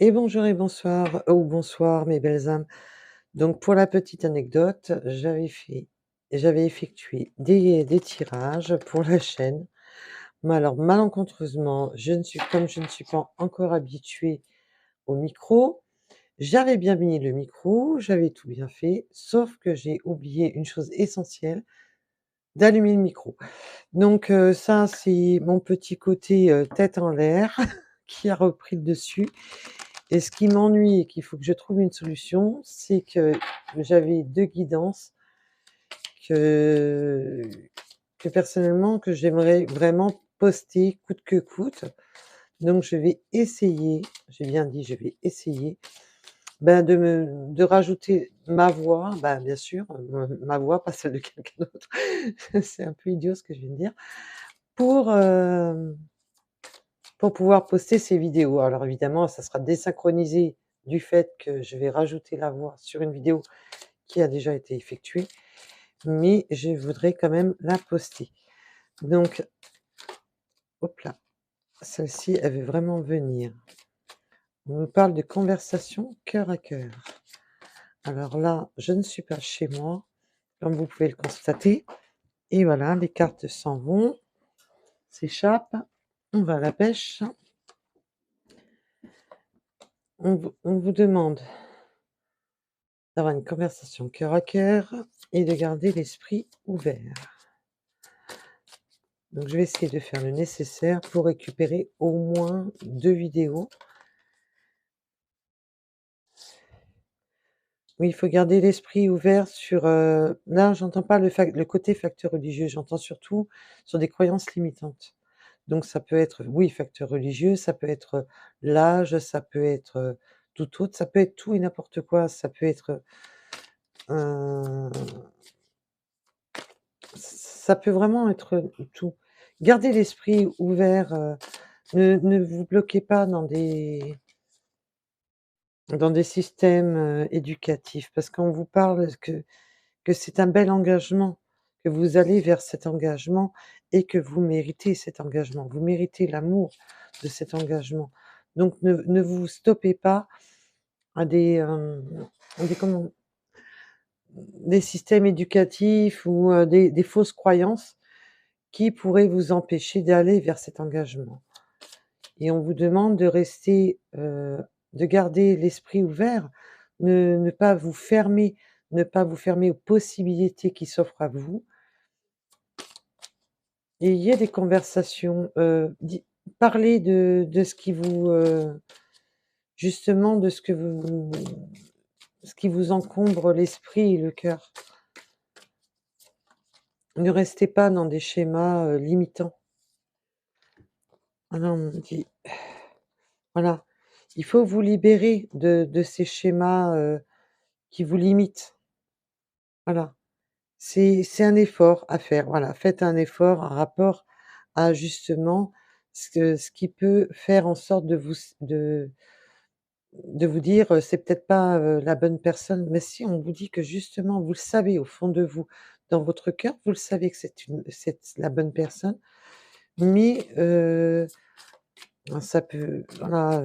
Et bonjour et bonsoir, ou bonsoir mes belles âmes. Donc pour la petite anecdote, j'avais effectué des tirages pour la chaîne. Mais alors malencontreusement, je ne suis pas encore habituée au micro, j'avais bien mis le micro, j'avais tout bien fait, sauf que j'ai oublié une chose essentielle, d'allumer le micro. Donc ça, c'est mon petit côté, tête en l'air qui a repris le dessus. Et ce qui m'ennuie et qu'il faut que je trouve une solution, c'est que j'avais 2 guidances que personnellement, que j'aimerais vraiment poster coûte que coûte. Donc je vais essayer, j'ai bien dit je vais essayer, de rajouter ma voix, bien sûr, ma voix, pas celle de quelqu'un d'autre. C'est un peu idiot ce que je viens de dire, pour, pour pouvoir poster ces vidéos. Alors évidemment, ça sera désynchronisé du fait que je vais rajouter la voix sur une vidéo qui a déjà été effectuée, mais je voudrais quand même la poster. Donc, hop là, celle-ci, elle veut vraiment venir. On me parle de conversation cœur à cœur. Alors là, je ne suis pas chez moi, comme vous pouvez le constater. Et voilà, les cartes s'en vont, s'échappent. On va à la pêche. On vous demande d'avoir une conversation cœur à cœur et de garder l'esprit ouvert. Donc je vais essayer de faire le nécessaire pour récupérer au moins 2 vidéos. Oui, il faut garder l'esprit ouvert sur, là j'entends pas le côté facteur religieux, j'entends surtout sur des croyances limitantes. Donc ça peut être, oui, facteur religieux, ça peut être, l'âge, ça peut être, tout autre, ça peut être tout et n'importe quoi, ça peut être, ça peut vraiment être tout. Gardez l'esprit ouvert, ne vous bloquez pas dans des systèmes, éducatifs parce qu'on vous parle que c'est un bel engagement, que vous allez vers cet engagement et que vous méritez cet engagement. Vous méritez l'amour de cet engagement. Donc ne vous stoppez pas à des comment? Des systèmes éducatifs ou, des fausses croyances qui pourraient vous empêcher d'aller vers cet engagement. Et on vous demande de rester, de garder l'esprit ouvert, ne pas vous fermer, ne pas vous fermer aux possibilités qui s'offrent à vous. Et il y a des conversations, parlez de ce qui vous, justement de ce qui vous encombre l'esprit et le cœur. Ne restez pas dans des schémas, limitants. Ah non, on me dit voilà, il faut vous libérer de ces schémas, qui vous limitent. Voilà, c'est un effort à faire, voilà, faites un effort en rapport à justement ce qui peut faire en sorte de vous dire, «C'est peut-être pas, la bonne personne», mais si on vous dit que justement vous le savez au fond de vous, dans votre cœur, vous le savez que c'est la bonne personne, mais ça peut voilà,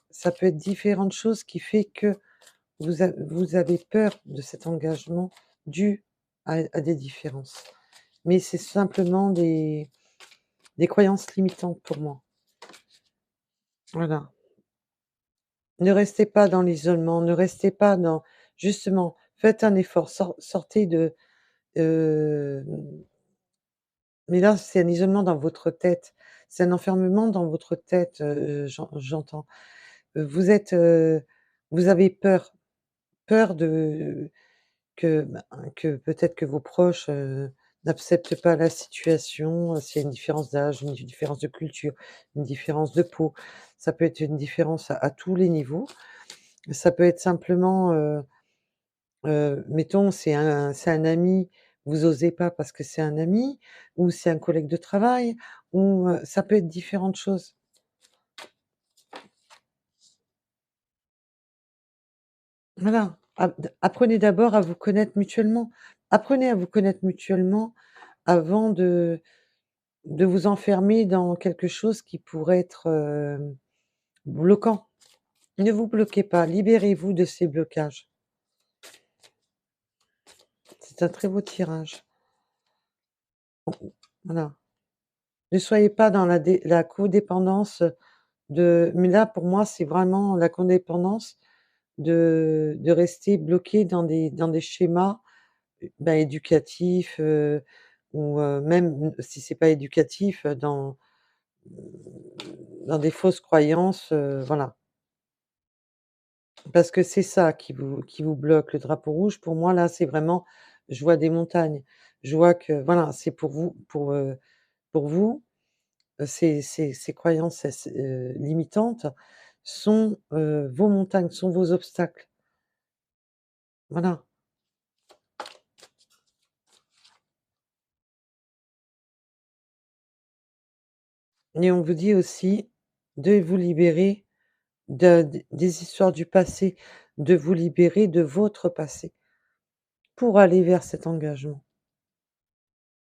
ça peut être différentes choses qui fait que vous avez peur de cet engagement dû à des différences. Mais c'est simplement des croyances limitantes pour moi. Voilà. Ne restez pas dans l'isolement, ne restez pas dans justement, faites un effort, sortez de, hem, mais là, c'est un isolement dans votre tête, c'est un enfermement dans votre tête, j'entends. Vous êtes, vous avez peur, peur de que peut-être que vos proches, n'acceptent pas la situation, s'il y a une différence d'âge, une différence de culture, une différence de peau. Ça peut être une différence à tous les niveaux. Ça peut être simplement, mettons, c'est un ami, vous osez pas parce que c'est un ami ou c'est un collègue de travail ou, ça peut être différentes choses. Voilà, apprenez d'abord à vous connaître mutuellement. Apprenez à vous connaître mutuellement avant de vous enfermer dans quelque chose qui pourrait être, bloquant. Ne vous bloquez pas, libérez-vous de ces blocages. C'est un très beau tirage. Voilà. Ne soyez pas dans la codépendance, mais là, pour moi, c'est vraiment la codépendance de rester bloqué dans des schémas, bah, éducatifs, ou même si c'est pas éducatif, dans des fausses croyances, voilà. Parce que c'est ça qui vous bloque. Le drapeau rouge, pour moi, là, c'est vraiment je vois des montagnes. Je vois que voilà, c'est pour vous, ces croyances, limitantes sont, vos montagnes, sont vos obstacles. Voilà. Et on vous dit aussi de vous libérer des histoires du passé, de vous libérer de votre passé pour aller vers cet engagement.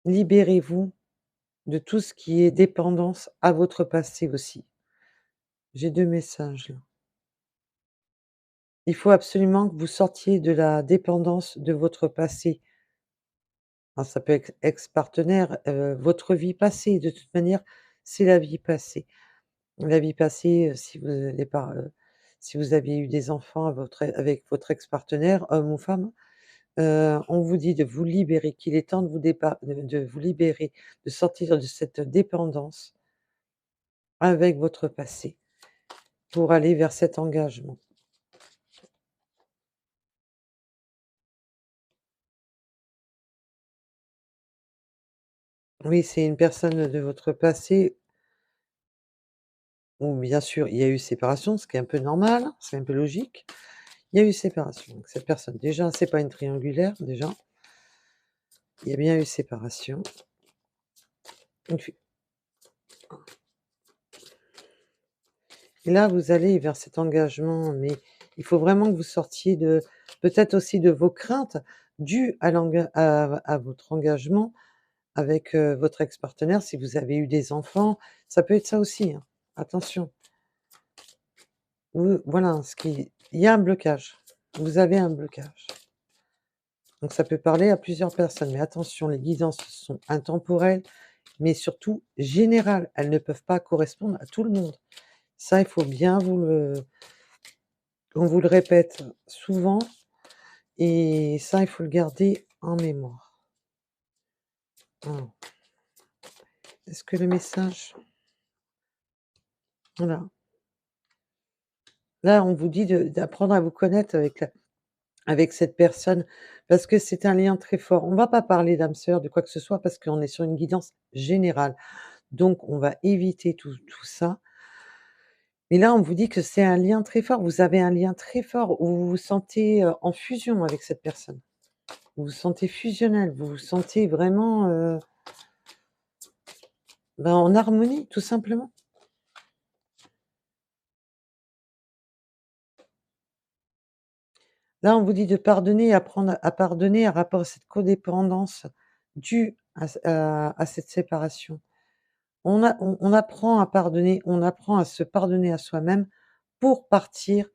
Libérez-vous de tout ce qui est dépendance à votre passé aussi. J'ai 2 messages là. Il faut absolument que vous sortiez de la dépendance de votre passé. Alors ça peut être ex-partenaire, votre vie passée, de toute manière, c'est la vie passée. La vie passée, si vous aviez eu des enfants avec votre ex-partenaire, homme ou femme, on vous dit de vous libérer, qu'il est temps de vous libérer, de sortir de cette dépendance avec votre passé pour aller vers cet engagement. Oui, c'est une personne de votre passé où bien sûr il y a eu séparation, ce qui est un peu normal, c'est un peu logique. Il y a eu séparation, donc cette personne déjà, c'est pas une triangulaire déjà, il y a bien eu séparation. Une fu Et là, vous allez vers cet engagement, mais il faut vraiment que vous sortiez de peut-être aussi de vos craintes dues à votre engagement avec, votre ex-partenaire. Si vous avez eu des enfants, ça peut être ça aussi, hein. Attention. Voilà, il y a un blocage. Vous avez un blocage. Donc ça peut parler à plusieurs personnes, mais attention, les guidances sont intemporelles, mais surtout générales. Elles ne peuvent pas correspondre à tout le monde. Ça, il faut bien qu'on vous le répète souvent et ça, il faut le garder en mémoire. Voilà. Est-ce que le message voilà. Là, on vous dit d'apprendre à vous connaître avec cette personne parce que c'est un lien très fort. On va pas parler d'âme sœur, de quoi que ce soit parce qu'on est sur une guidance générale. Donc on va éviter tout ça. Mais là, on vous dit que c'est un lien très fort. Vous avez un lien très fort où vous vous sentez, en fusion avec cette personne. Vous vous sentez fusionnel, vous vous sentez vraiment, ben, en harmonie, tout simplement. Là, on vous dit de pardonner, apprendre à pardonner à rapport à cette codépendance due à cette séparation. On apprend à pardonner, on apprend à se pardonner à soi-même pour partir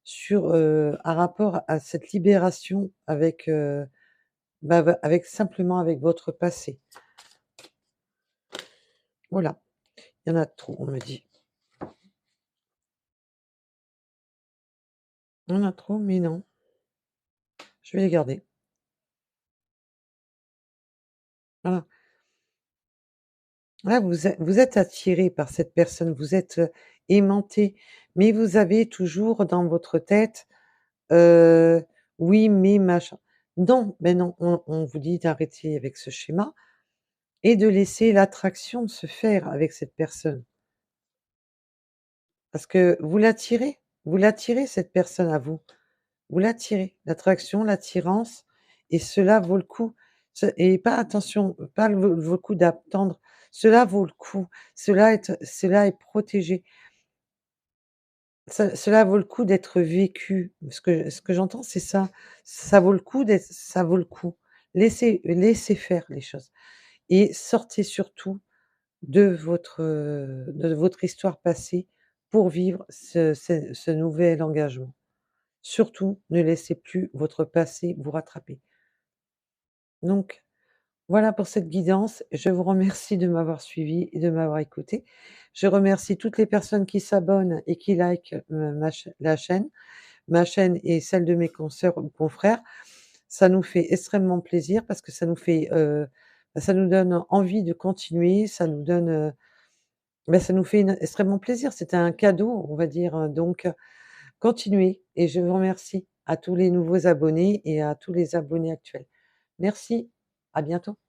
sur, un rapport à cette libération avec, avec simplement avec votre passé. Voilà, il y en a trop, on me dit. Il y en a trop, mais non, je vais les garder. Voilà. Là, vous êtes attiré par cette personne, vous êtes, aimanté, mais vous avez toujours dans votre tête, heu: «Oui, mais machin». Non, mais non, on vous dit d'arrêter avec ce schéma et de laisser l'attraction se faire avec cette personne. Parce que vous l'attirez cette personne à vous. Vous l'attirez, l'attraction, l'attirance et cela vaut le coup. Et pas attention, pas vaut le coup d'attendre, cela vaut le coup, cela est protégé. Cela vaut le coup d'être vécu. Ce que j'entends, c'est ça. Ça vaut le coup. Laissez faire les choses et sortez surtout de votre histoire passée pour vivre ce nouvel engagement. Surtout, ne laissez plus votre passé vous rattraper. Donc voilà pour cette guidance. Je vous remercie de m'avoir suivi et de m'avoir écouté. Je remercie toutes les personnes qui s'abonnent et qui likent, la chaîne. Ma chaîne et celle de mes consoeurs ou confrères. Ça nous fait extrêmement plaisir parce que ça nous fait, ça nous donne envie de continuer, ça nous donne, ça nous fait extrêmement plaisir. C'est un cadeau, on va dire, donc continuez et je vous remercie à tous les nouveaux abonnés et à tous les abonnés actuels. Merci, à bientôt.